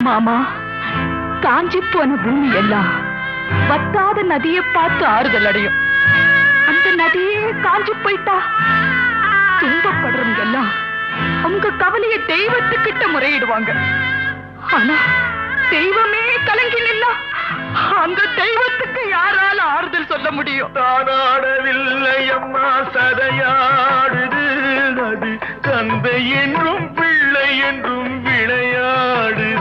மாமா, காஞ்சி போன பூமி எல்லாம் வத்தாத நதியை பார்த்து ஆறுதல் அடையும். அந்த நதியே காஞ்சி போயிட்டா துன்பப்படுறவங்க எல்லாம் அவங்க கவலைய தெய்வத்துக்கிட்ட முறையிடுவாங்க. ஆனா தெய்வமே கலங்கி நின்னா அந்த தெய்வத்துக்கு யாரால ஆறுதல் சொல்ல முடியும்? தானாடவில்லை அம்மா, சதையாடுது நதி, தந்தை என்றும் பிள்ளை என்றும் விளையாடுது.